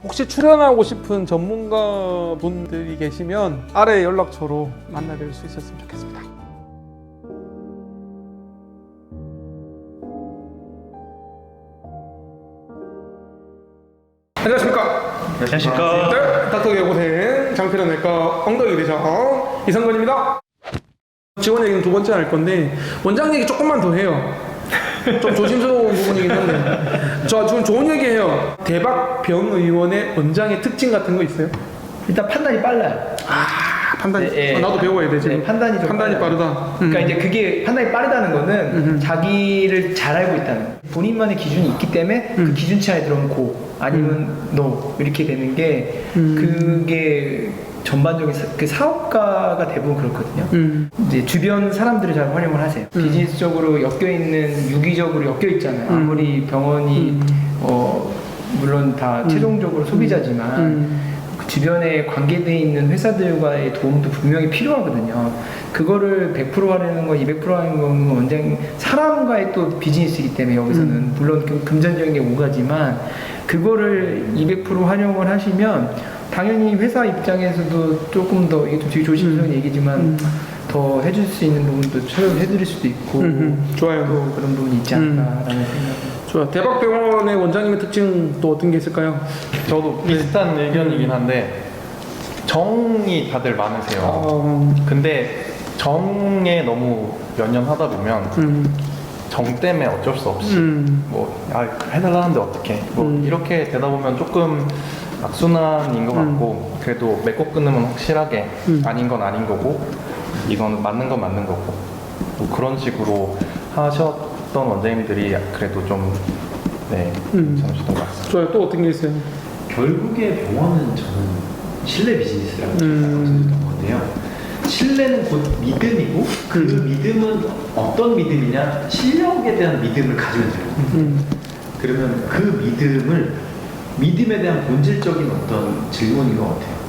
혹시 출연하고 싶은 전문가 분들이 계시면 아래 연락처로 만나뵐 수 있었으면 좋겠습니다. 안녕하십니까. 안녕하십니까. 네, 닥터계 고생 장편외과 엉덩이 대장 이성근입니다. 지원 얘기는 두 번째 할 건데 원장 얘기 조금만 더 해요. 좀 조심스러운 부분이긴 한데 저 지금 좋은 얘기 해요. 대박병의원의 원장의 특징 같은 거 있어요? 일단 판단이 빨라요. 판단이 네, 나도 배워야 돼 지금. 네, 판단이 빠르다. 그러니까 이제 그게 판단이 빠르다는 거는 자기를 잘 알고 있다는 거. 본인만의 기준이 있기 때문에 그 기준치 안에 들어오면 고 아니면 no 이렇게 되는 게 그게 전반적인 그 사업가가 대부분 그렇거든요. 이제 주변 사람들을 잘 활용을 하세요. 비즈니스적으로 엮여있는 유기적으로 엮여있잖아요. 아무리 병원이 물론 다 최종적으로 소비자지만 그 주변에 관계되어 있는 회사들과의 도움도 분명히 필요하거든요. 그거를 100% 하려는 거, 200% 하는 건 원장 사람과의 또 비즈니스이기 때문에 여기서는 물론 금전적인 게 오가지만 그거를 200% 활용을 하시면 당연히 회사 입장에서도 조금 더 이게 좀 되게 조심스러운 얘기지만 더 해줄 수 있는 부분도 해드릴 수도 있고 좋아요. 또 그런 부분이 있지 않을까라는 생각이. 좋아. 대박병원의 원장님의 특징 또 어떤 게 있을까요? 저도 비슷한 의견이긴 한데 정이 다들 많으세요. 근데 정에 너무 연연하다 보면 정 때문에 어쩔 수 없이 해달라는데 어떡해 이렇게 되다 보면 조금 악순환인 것 같고 그래도 맺고 끊으면 확실하게 아닌 건 아닌 거고 이건 맞는 건 맞는 거고 뭐 그런 식으로 하셨던 원장님들이 그래도 좀 괜찮으셨던 것 같습니다. 좋아요. 또 어떤 게 있어요? 결국에 병원은 저는 신뢰 비즈니스라고 말씀드렸던 건데요. 신뢰는 곧 믿음이고 그 믿음은 어떤 믿음이냐? 실력에 대한 믿음을 가지면 돼요. 그러면 그 믿음에 대한 본질적인 어떤 질문인 것 같아요.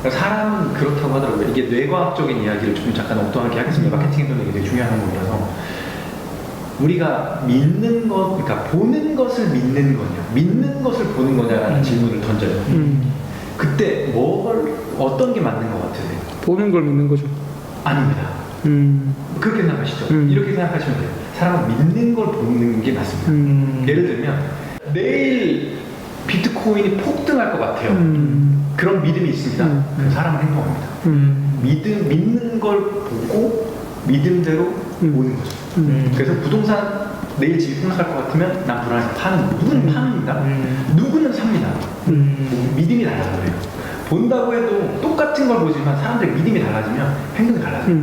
그러니까 사람은 그렇다고 하더라고요. 이게 뇌과학적인 이야기를 좀 잠깐 엉뚱하게 하겠습니다. 마케팅에서는 이게 되게 중요한 부분이라서 우리가 믿는 것, 그러니까 보는 것을 믿는 거냐, 믿는 것을 보는 거냐라는 질문을 던져요. 그때 어떤 게 맞는 것 같으세요? 보는 걸 믿는 거죠. 아닙니다. 그렇게 생각하시죠? 이렇게 생각하시면 돼요. 사람은 믿는 걸 보는 게 맞습니다. 예를 들면 내일 비트코인이 폭등할 것 같아요. 그런 믿음이 있습니다. 그럼 사람은 행동합니다. 믿는 걸 보고 믿음대로 오는 거죠. 그래서 부동산 내일 집이 폭락할 것 같으면 난 불안해서 파는 거. 누구는 팝니다. 누구는 삽니다. 믿음이 달라서 그래요. 본다고 해도 똑같은 걸 보지만 사람들의 믿음이 달라지면 행동이 달라져요.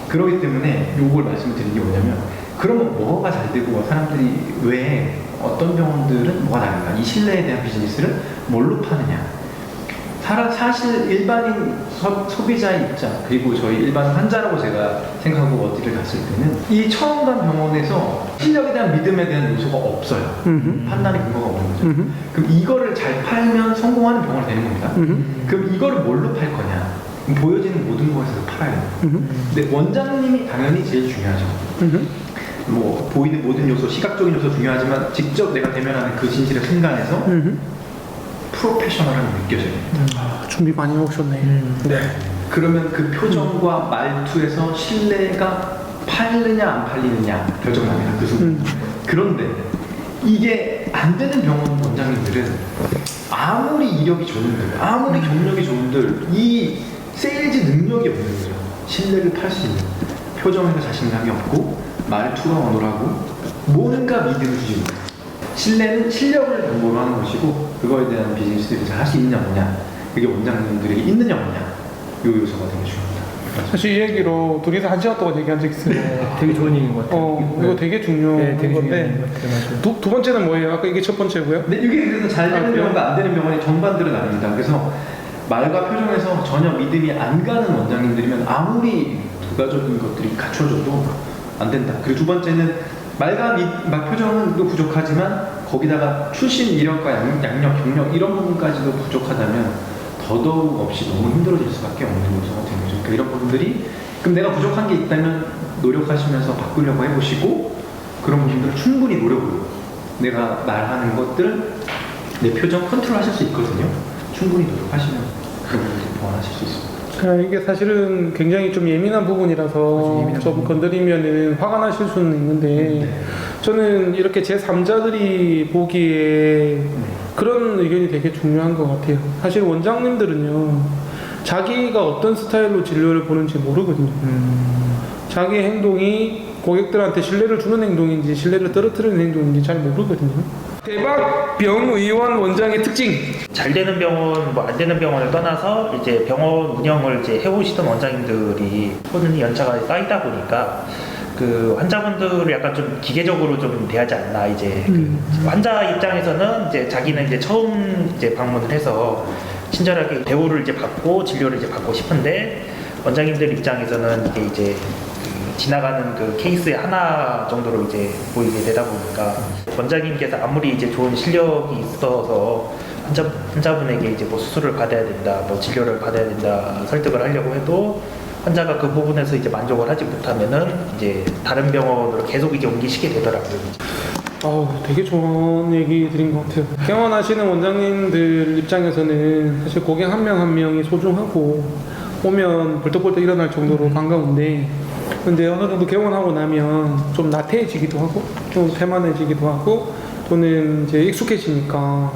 그렇기 때문에 요걸 말씀을 드린 게 뭐냐면 그러면 뭐가 잘 되고 사람들이 왜 어떤 병원들은 뭐가 다른가? 이 신뢰에 대한 비즈니스를 뭘로 파느냐? 사실 일반인 소비자의 입장 그리고 저희 일반 환자라고 제가 생각하고 어디를 갔을 때는 이 처음 간 병원에서 실력에 대한 믿음에 대한 요소가 없어요. 판단의 근거가 없는 거죠. 그럼 이거를 잘 팔면 성공하는 병원이 되는 겁니다. 그럼 이거를 뭘로 팔 거냐? 보여지는 모든 것에서 팔아야 돼요. 근데 원장님이 당연히 제일 중요하죠. 뭐 보이는 모든 요소, 시각적인 요소 중요하지만 직접 내가 대면하는 그 진실의 순간에서 프로페셔널함이 느껴져요. 준비 많이 해오셨네. 네. 그러면 그 표정과 말투에서 신뢰가 팔느냐 안 팔리느냐 결정납니다. 그 순간. 그런데 이게 안 되는 병원 원장님들은 아무리 이력이 좋은들, 아무리 경력이 좋은들 이 세일즈 능력이 없는 거죠. 신뢰를 팔 수 있는 표정에서 자신감이 없고 말투가 어눌하고 뭔가 믿음을 주지 못해요. 신뢰는 실력을 근거로 하는 것이고 그거에 대한 비즈니스를 잘 할 수 있느냐 없느냐 그게 원장님들에게 있느냐 없느냐 이 요소가 되게 중요합니다. 사실 이 얘기로 둘이서 1시간 동안 얘기한 적 있어요. 되게 좋은 얘기인 것 같아요. 이거 되게 중요한 되게 건데 중요한 것 같아요. 두 번째는 뭐예요? 아까 이게 첫 번째고요. 근데 이게 그래서 잘 되는 그래요? 병원과 안 되는 병원이 정반대로 나뉩니다. 그래서 말과 표정에서 전혀 믿음이 안 가는 원장님들이면 아무리 부가적인 것들이 갖춰져도 안 된다. 그리고 두 번째는 말과 표정도 부족하지만 거기다가 출신 이력과 양력, 경력 이런 부분까지도 부족하다면 더더욱 없이 너무 힘들어질 수밖에 없는 요소가 되는 거죠. 그러니까 이런 분들이 그럼 내가 부족한 게 있다면 노력하시면서 바꾸려고 해보시고 그런 분들은 충분히 노력으로 내가 말하는 것들 내 표정 컨트롤 하실 수 있거든요. 충분히 노력하시면 그런 분들 보완하실 수 있습니다. 이게 사실은 굉장히 좀 예민한 부분이라서 예민한 좀 부분. 건드리면은 화가 나실 수는 있는데 저는 이렇게 제3자들이 보기에 그런 의견이 되게 중요한 것 같아요. 사실 원장님들은요, 자기가 어떤 스타일로 진료를 보는지 모르거든요. 자기 행동이 고객들한테 신뢰를 주는 행동인지 신뢰를 떨어뜨리는 행동인지 잘 모르거든요. 대박 병의원 원장의 특징. 잘 되는 병원, 뭐 안 되는 병원을 떠나서 이제 병원 운영을 이제 해오시던 원장님들이 손이 연차가 쌓이다 보니까 그 환자분들을 약간 좀 기계적으로 좀 대하지 않나. 이제 그 환자 입장에서는 이제 자기는 이제 처음 이제 방문을 해서 친절하게 대우를 이제 받고 진료를 이제 받고 싶은데 원장님들 입장에서는 이게 이제 지나가는 그 케이스의 하나 정도로 이제 보이게 되다 보니까 원장님께서 아무리 이제 좋은 실력이 있어서 환자분에게 이제 뭐 수술을 받아야 된다, 뭐 진료를 받아야 된다 설득을 하려고 해도 환자가 그 부분에서 이제 만족을 하지 못하면은 이제 다른 병원으로 계속 이제 옮기시게 되더라고요. 되게 좋은 얘기 드린 것 같아요. 개원하시는 원장님들 입장에서는 사실 고객 한 명 한 명이 소중하고 오면 벌떡벌떡 일어날 정도로 반가운데, 근데 어느 정도 개원하고 나면 좀 나태해지기도 하고 좀 태만해지기도 하고 또는 이제 익숙해지니까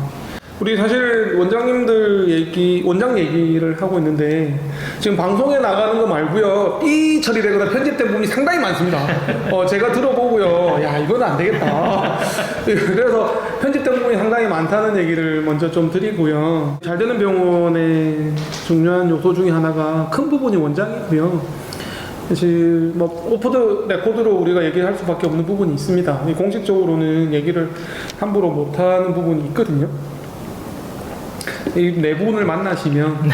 우리 사실 원장 얘기를 하고 있는데 지금 방송에 나가는 거 말고요, 삐 처리되거나 편집된 부분이 상당히 많습니다. 제가 들어보고요, 야 이건 안 되겠다. 그래서 편집된 부분이 상당히 많다는 얘기를 먼저 좀 드리고요. 잘 되는 병원의 중요한 요소 중에 하나가 큰 부분이 원장이고요. 사실 뭐 오프 더 레코드로 우리가 얘기할 수밖에 없는 부분이 있습니다. 공식적으로는 얘기를 함부로 못하는 부분이 있거든요. 이 네 분을 만나시면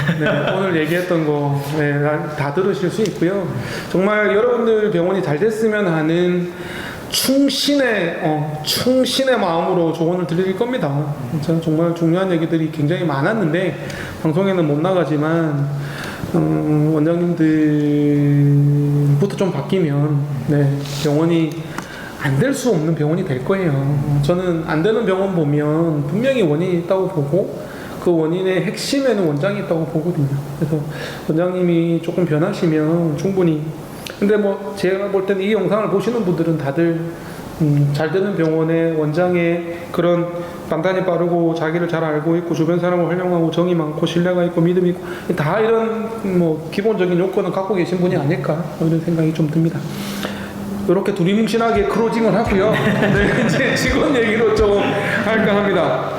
오늘 얘기했던 거 다 들으실 수 있고요. 정말 여러분들 병원이 잘 됐으면 하는 충신의 마음으로 조언을 드릴 겁니다. 진짜 정말 중요한 얘기들이 굉장히 많았는데 방송에는 못 나가지만 원장님들부터 좀 바뀌면 병원이 안 될 수 없는 병원이 될 거예요. 저는 안 되는 병원 보면 분명히 원인이 있다고 보고 그 원인의 핵심에는 원장이 있다고 보거든요. 그래서 원장님이 조금 변하시면 충분히, 근데 뭐 제가 볼 때는 이 영상을 보시는 분들은 다들 잘 되는 병원의 원장의 그런 판단이 빠르고 자기를 잘 알고 있고 주변 사람을 활용하고 정이 많고 신뢰가 있고 믿음이 있고 다 이런 뭐 기본적인 요건을 갖고 계신 분이 아닐까 이런 생각이 좀 듭니다. 이렇게 두리뭉실하게 클로징을 하고요. 이제 직원 얘기로 좀 할까 합니다.